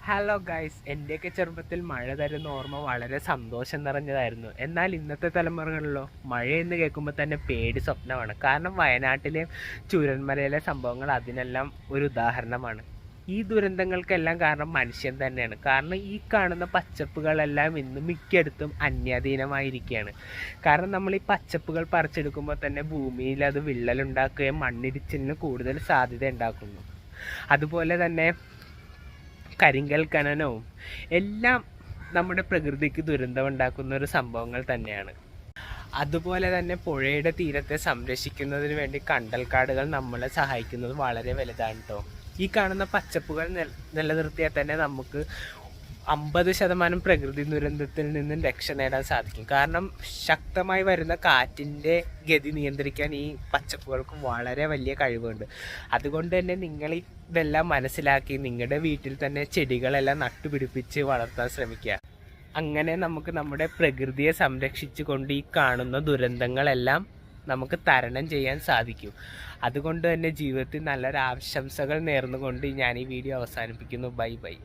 Hello guys, എൻ്റെയൊക്കെ ചെറുപ്പത്തിൽ മഴ തരുന്ന ഓർമ്മ വളരെ സന്തോഷം നിറഞ്ഞതായിരുന്നു. എന്നാൽ ഇന്നത്തെ തലമുറകളിലോ മഴയെന്ന് കേൾക്കുമ്പോൾ തന്നെ പേടി സ്വപ്നമാണ്. കാരണം വയനാട്ടിലെ ചൂരന്മലയിലെ സംഭവങ്ങൾ അതിനെല്ലാം ഒരു ഉദാഹരണമാണ്. ഈ ദുരന്തങ്ങൾക്കെല്ലാം കാരണം മനുഷ്യൻ തന്നെയാണ്. കാരണം ഈ കാണുന്ന പച്ചപ്പുകളെല്ലാം ഇന്ന് മിക്കയിടത്തും അന്യാധീനമായിരിക്കുകയാണ്. കാരണം നമ്മൾ ഈ പച്ചപ്പുകൾ പറിച്ചെടുക്കുമ്പോൾ തന്നെ ഭൂമിയിൽ അത് വിള്ളലുണ്ടാക്കുകയും മണ്ണിടിച്ചിലിന് കൂടുതൽ സാധ്യത ഉണ്ടാക്കുന്നു. അതുപോലെ തന്നെ കരിങ്കൽ ഖനനവും എല്ലാം നമ്മുടെ പ്രകൃതിക്ക് ദുരന്തമുണ്ടാക്കുന്ന ഒരു സംഭവങ്ങൾ തന്നെയാണ്. അതുപോലെ തന്നെ പുഴയുടെ തീരത്തെ സംരക്ഷിക്കുന്നതിന് വേണ്ടി കണ്ടൽക്കാടുകൾ നമ്മളെ സഹായിക്കുന്നത് വളരെ വലുതാണ് കേട്ടോ. ഈ കാണുന്ന പച്ചപ്പുകൾ നിലനിർത്തിയാൽ തന്നെ നമുക്ക് 50% പ്രകൃതി ദുരന്തത്തിൽ നിന്നും രക്ഷ നേടാൻ സാധിക്കും. കാരണം ശക്തമായി വരുന്ന കാറ്റിൻ്റെ ഗതി നിയന്ത്രിക്കാൻ ഈ പച്ചപ്പുകൾക്ക് വളരെ വലിയ കഴിവുണ്ട്. അതുകൊണ്ട് തന്നെ നിങ്ങൾ ഇതെല്ലാം മനസ്സിലാക്കി നിങ്ങളുടെ വീട്ടിൽ തന്നെ ചെടികളെല്ലാം നട്ടുപിടിപ്പിച്ച് വളർത്താൻ ശ്രമിക്കുക. അങ്ങനെ നമുക്ക് നമ്മുടെ പ്രകൃതിയെ സംരക്ഷിച്ചുകൊണ്ട് ഈ കാണുന്ന ദുരന്തങ്ങളെല്ലാം നമുക്ക് തരണം ചെയ്യാൻ സാധിക്കും. അതുകൊണ്ട് തന്നെ ജീവിതത്തിൽ നല്ലൊരു ആശംസകൾ നേർന്നുകൊണ്ട് ഞാൻ ഈ വീഡിയോ അവസാനിപ്പിക്കുന്നു. Bye bye.